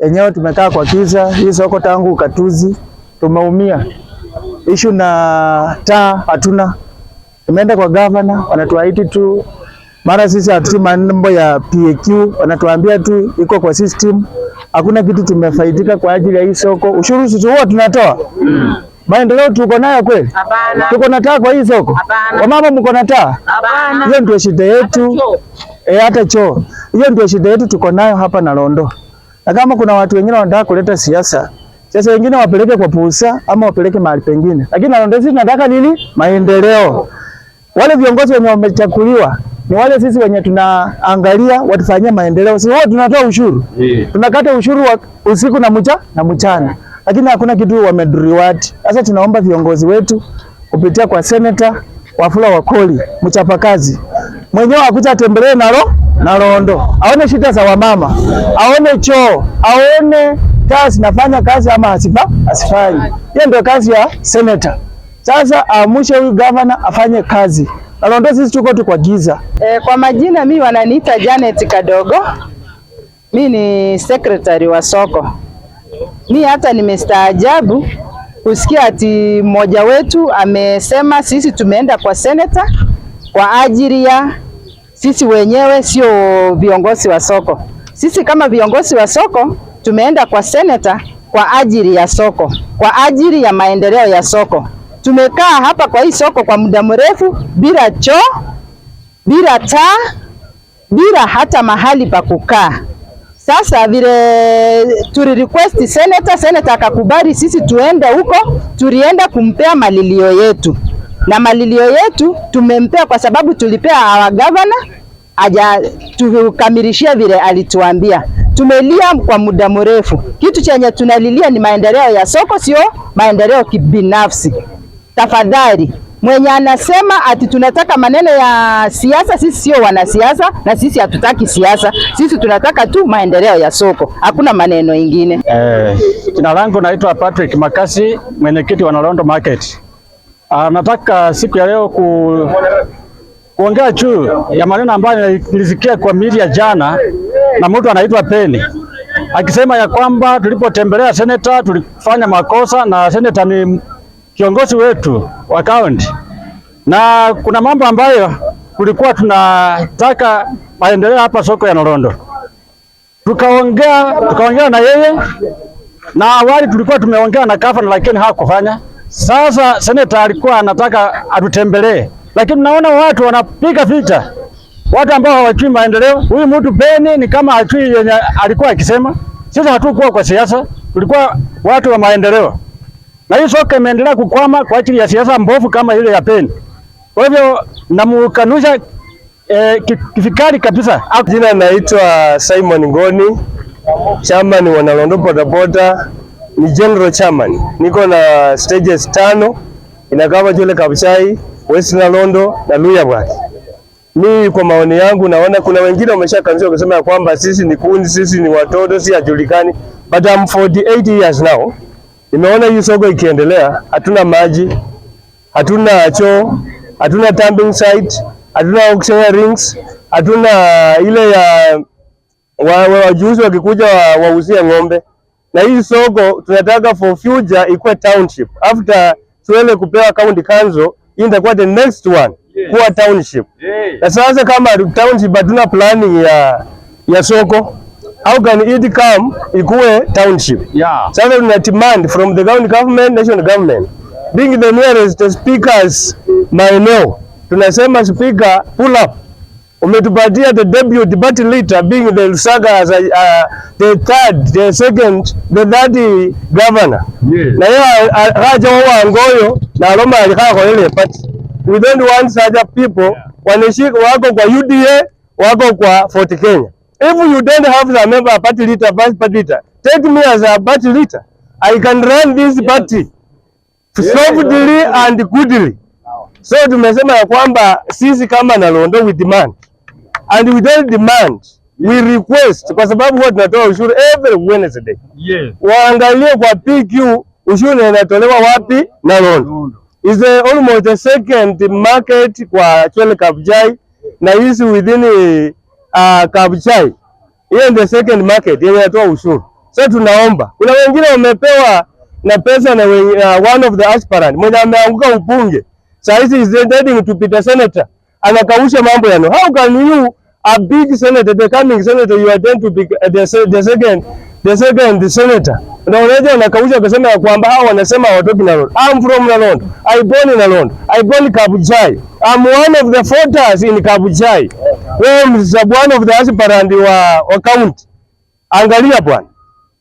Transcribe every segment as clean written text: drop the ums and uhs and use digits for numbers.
Enyewe tumekaa kwa kiza hii soko tangu katuzi, tumeumia. Issue na taa hatuna. Tumeenda kwa governor, wanatuahidi tu mara sisi hatuti mambo ya PAQ, wanatuambia tu iko kwa system. Hakuna kitu tumefaidika kwa ajili ya hii soko. Ushuru sisi huwa tunatoa. Maendeleo tuko nayo kweli? Hapana. Tuko na taa kwa hii soko? Hapana. Wamama mko na taa? Hapana. Hiyo ndio shida yetu. Hata choo. Hiyo ndio shida yetu tuko nayo hapa Nalondo. Na kama kuna watu wengine wanataka kuleta siasa, sasa wengine wapeleke kwa Pusa ama wapeleke mahali pengine. Lakini Nalondo sisi tunataka nini? Maendeleo. Wale viongozi wenye wamechakuliwa ni wale sisi wenye tunaangalia watufanyie maendeleo. Sisi wote tunatoa ushuru. Tunakata ushuru wa usiku na mchana. Lakini hakuna kitu wameduriward. Sasa tunaomba viongozi wetu kupitia kwa Senator Wafula Wakoli, mchapakazi. Mwenyewe akuja atembelee Nalondo. Aone shida za wamama. Aone choo, aone taa zinafanya kazi ama asifanyi. Hiyo ndio kazi ya Senator. Sasa amushe huyu governor afanye kazi. Nalondo sisi tuko tu kwa giza. Kwa majina mimi wananiita Janet Kadogo. Mimi ni secretary wa soko. Mimi hata nimestaajabu kusikia ati mmoja wetu amesema sisi tumeenda kwa senator kwa ajili ya sisi wenyewe, sio viongozi wa soko. Sisi kama viongozi wa soko tumeenda kwa senator kwa ajili ya soko, kwa ajili ya maendeleo ya soko. Tumekaa hapa kwa hii soko kwa muda mrefu bila choo, bila taa, bila hata mahali pa kukaa. Sasa vile tuli request senator akakubali sisi tuende huko, tulienda kumpea malilio yetu. Na malilio yetu tumempea kwa sababu tulipea our governor aja tukamilishia vile alituambia. Tumelia kwa muda mrefu. Kitu chenye tunalilia ni maendeleo ya soko, sio maendeleo kibinafsi. Tafadhali, mwenye anasema ati tunataka maneno ya siasa, sisi sio wanasiasa na sisi hatutaki siasa. Sisi tunataka tu maendeleo ya soko. Hakuna maneno ingine. Jina langu naitwa Patrick Makasi, mwenyekiti wa Nalondo Market. Nataka siku ya leo kuongea juu ya maneno ambayo nilisikia kwa media jana na mtu anaitwa Penny. Akisema ya kwamba tulipotembelea senator tulifanya makosa na senator ni kiongozi wetu wa county. Na kuna mambo ambayo kulikuwa tunataka maendeleo hapa soko ya Nalondo. Tukaongea na yeye, na awali tulikuwa tumeongea na gavana lakini hakufanya. Sasa senator alikuwa anataka atutembelee, lakini naona watu wanapiga picha, watu ambao hawajui maendeleo. Huyu mtu Penny ni kama hajui yenye alikuwa akisema. Sisi hatukuwa kwa siasa, tulikuwa watu wa maendeleo. Na hii soko imeendelea kukwama kwa ajili ya siasa mbovu kama ile ya Penny. Kwa hivyo namukanusha kifikari kabisa. Jina naitwa Simon Ngoni, chairman wa Nalondo Bodaboda, ni general chairman. Niko na stages 5 inakava Jole Kabuchai, West Nalondo na Luyabwaki. Mimi kwa maoni yangu naona kuna wengine wameshakanusha kusema ya kwamba sisi ni kundi, sisi ni watoto, si hajulikani. But I'm 48 years now. Nimeona hii soko ikiendelea, hatuna maji, hatuna choo, hatuna dumping site, hatuna auction rings, hatuna ile ya wajuzi wakikuja wauzie ng'ombe. Na hii soko tunataka for future ikuwe township. After tuele kupewa county council, hii itakuwa the next one kuwa township. Na sasa kama township hatuna planning ya soko, how can it come ikuwe township? Sasa tuna demand from the county government, national government, being the nearest speakers maeneo. Tunasema speaker pull up. Umetupatia the deputy party leader being the Lusaga as the third governor. Na yeye raja wa Ngoyo na Roma alikaa kwa ile party. We don't want such people wanashika wako kwa UDA, wako kwa Fort Kenya. If you don't have the member party leader, vice party leader, take me as a party leader. I can run this party softly and goodly. So tumesema ya kwamba sisi kama Nalondo we demand. And we don't demand, we request, kwa sababu huwa tunatoa ushuru every Wednesday. Waangalie kwa PQ ushuru inatolewa wapi Nalondo. Is almost the second market kwa Chwele Kabuchai na is within Kabuchai. Hiyo ndio second market yenye inatoa ushuru. Sasa tunaomba, kuna wengine wamepewa na pesa na one of the aspirant mwenye ameanguka ubunge. Sasa hizi is intending to be senator. Anakausha mambo yano. How can you, a big senator, the coming senator, you intend to be the second senator? Na unaje anakausha kusema kwamba hao wanasema hawatoki Nalondo. I'm from Nalondo. I born in Nalondo. I born Kabuchai. I'm one of the voters in Kabuchai. Wewe msabu one of the aspirant wa county. Angalia bwana.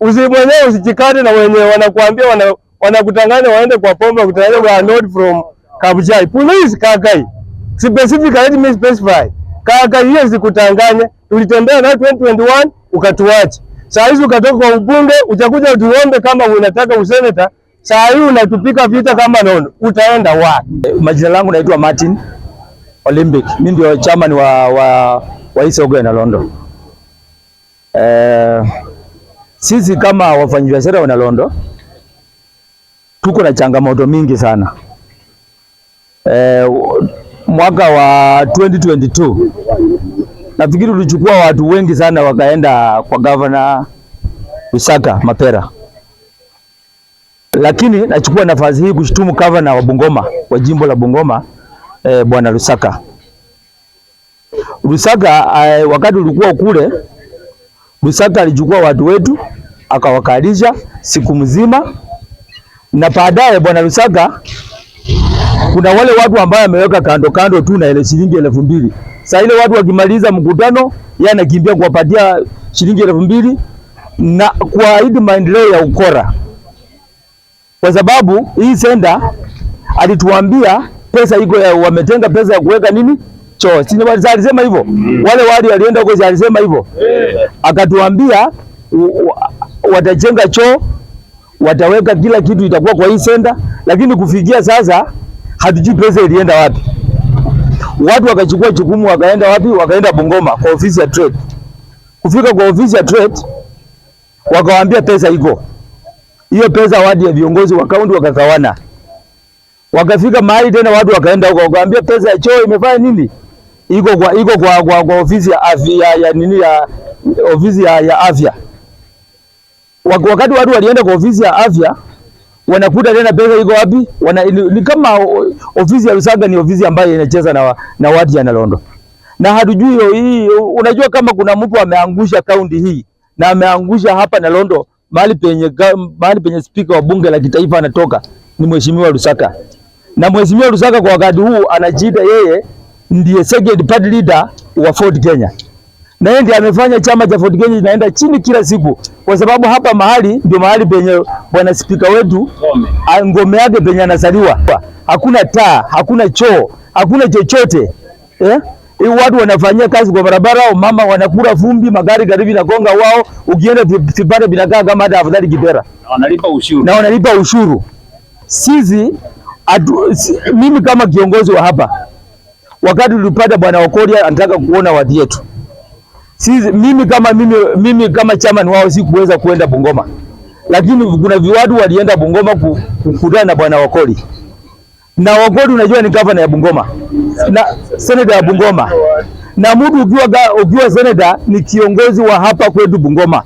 Mwenyewe usijikate na wenye wanakuambia wanakutanganya waende kwa pombe kutanganya wa not from Kabuchai. Please Kakai. Specifically let me specify. Kakai hiyo zikutanganya. Tulitembea na 2021 ukatuacha. Saa hizi ukatoka kwa ubunge utakuja utuombe kama unataka useneta. Saa hii unatupika vita kama Nalondo. Utaenda wapi? Majina langu naitwa Martin Olympic. Mimi ndio chairman wa hii soko ya Nalondo. Sisi kama wafanyabiashara wa Nalondo tuko na changamoto mingi sana. Mwaka wa 2022 nafikiri tulichukua watu wengi sana wakaenda kwa governor Lusaka Mapera. Lakini nachukua nafasi hii kushtumu governor wa Bungoma, wa jimbo la Bungoma, bwana Lusaka. Lusaka wakati ulikuwa kule, Lusaka alichukua watu wetu akawakalisha siku mzima, na baadaye bwana Lusaka kuna wale watu ambao ameweka kando kando tu na ile shilingi 2,000. Sasa ile watu wakimaliza mkutano yeye anakimbia kuwapatia shilingi 2,000 na kuahidi maendeleo ya ukora. Kwa sababu hii senda alituambia pesa iko, wametenga pesa ya kuweka nini? Choo. Si alisema hivyo? Wale walienda huko alisema hivyo. Akatuambia watajenga choo, wataweka kila kitu itakuwa kwa hii senda, lakini kufikia sasa hatujui pesa ilienda wapi. Watu wakachukua jukumu wakaenda wapi? Wakaenda Bungoma kwa ofisi ya trade. Kufika kwa ofisi ya trade wakawaambia pesa iko. Hiyo pesa wadi ya viongozi wa kaunti wakagawana. Wakafika mahali tena watu wakaenda huko wakaambia pesa ya choo imefanya nini? Iko kwa ofisi ya afya ya nini, ya ofisi ya afya. Wakati watu walienda kwa ofisi ya afya wanakuta tena pesa iko wapi? Ni kama ofisi ya Lusaka ni ofisi ambayo inacheza na watu ya Nalondo. Na hatujui hii, unajua kama kuna mtu ameangusha kaunti hii na ameangusha hapa Nalondo mahali penye speaker wa bunge la kitaifa anatoka ni mheshimiwa Lusaka. Na mheshimiwa Lusaka kwa wakati huu anajiita yeye ndiye second party leader wa Ford Kenya. Na yeye ndiye amefanya chama cha Ford Kenya inaenda chini kila siku, kwa sababu hapa mahali ndio mahali penye bwana speaker wetu ngome yake penye anasaliwa. Hakuna taa, hakuna choo, hakuna chochote. Watu wanafanyia kazi kwa barabara, mama wanakula vumbi, magari karibu na gonga wao, ukienda vipande vinakaa kama hata afadhali Kibera. Na wanalipa ushuru. Sisi mimi kama kiongozi wa hapa, wakati tulipata bwana Okoria anataka kuona wadi yetu, mimi kama chairman wao sikuweza kuenda Bungoma, lakini kuna viwadu walienda Bungoma kukutana na bwana Okori. Na Okori unajua ni governor ya Bungoma na senator ya Bungoma, na mtu ukiwa senator ni kiongozi wa hapa kwetu Bungoma.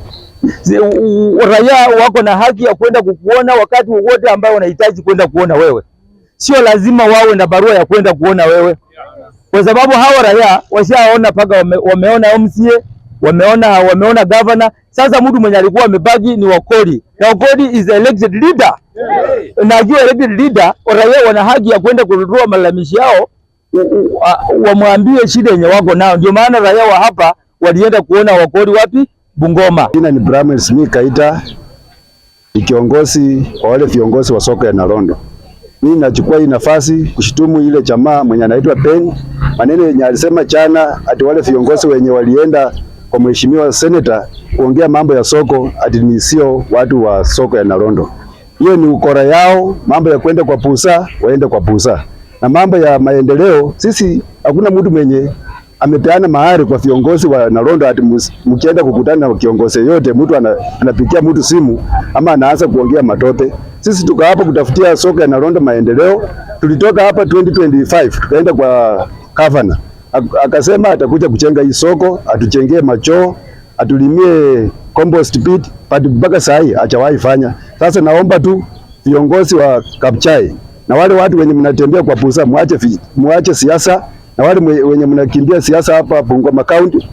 Raia wako na haki ya kwenda kukuona wakati wowote ambao wanahitaji kwenda kuona wewe. Sio lazima wawe na barua ya kwenda kuona wewe, kwa sababu hawa raia washaona paka wameona MCA, wameona governor. Sasa mtu mwenye alikuwa amebaki ni Okori, na Okori is elected leader. Na akiwa elected leader, raia wana haki ya kwenda kutoa malalamishi yao, wamwambie shida yenye wako nao. Ndio maana raia wa hapa walienda kuona Okori wapi? Bungoma. Jina ni Bramwell Smith Kaita, ni kiongozi wa wale viongozi wa soko ya Nalondo. Mimi nachukua hii nafasi kushitumu ile jamaa mwenye anaitwa Ben, maneno yenye alisema jana ati wale viongozi wenye walienda kwa mheshimiwa senator kuongea mambo ya soko ati ni sio watu wa soko ya Nalondo. Hiyo ni ukora yao, mambo ya kwenda kwa pusa, waende kwa pusa. Na mambo ya maendeleo, sisi hakuna mtu mwenye amepeana mahari kwa viongozi wa Nalondo ati mkienda kukutana na kiongozi yote mtu anapigia mtu simu ama anaanza kuongea matope. Sisi tuka hapa kutafutia soko ya Nalondo maendeleo. Tulitoka hapa 2025 tukaenda kwa governor. Akasema atakuja kujenga hii soko, atujengee machoo, atulimie compost pit, but mpaka saa hii hajawahi fanya. Sasa naomba tu viongozi wa Kabuchai na wale watu wenye mnatembea kwa Busa, muache siasa, na wale wenye mnakimbia siasa hapa Bungoma County,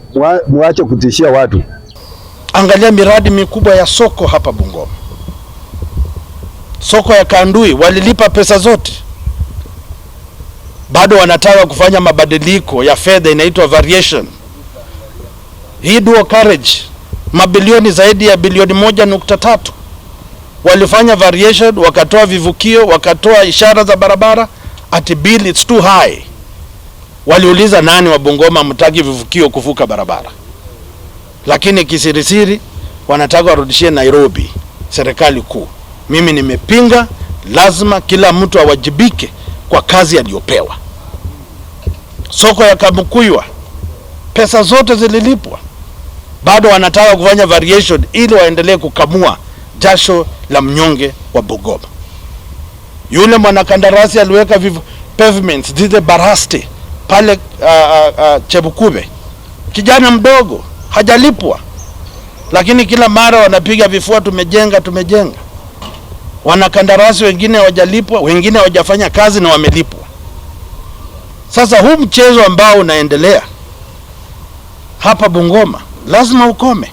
muache kutishia watu. Angalia miradi mikubwa ya soko hapa Bungoma. Soko ya Kandui walilipa pesa zote, bado wanataka kufanya mabadiliko ya fedha inaitwa variation. Hii dual carriage mabilioni zaidi ya bilioni 1.3 walifanya variation, wakatoa vivukio, wakatoa ishara za barabara, at bill it's too high. Waliuliza nani wa Bungoma mtaki vivukio kuvuka barabara, lakini kisirisiri wanataka warudishie Nairobi, serikali kuu. Mimi nimepinga, lazima kila mtu awajibike kwa kazi aliyopewa. Soko ya Kamukuywa pesa zote zililipwa, bado wanataka kufanya variation ili waendelee kukamua jasho la mnyonge wa Bungoma. Yule mwanakandarasi aliweka pavements zile baraste pale Chebukube, kijana mdogo hajalipwa, lakini kila mara wanapiga vifua, tumejenga. Wanakandarasi wengine hawajalipwa, wengine hawajafanya kazi na wamelipwa. Sasa huu mchezo ambao unaendelea hapa Bungoma lazima ukome.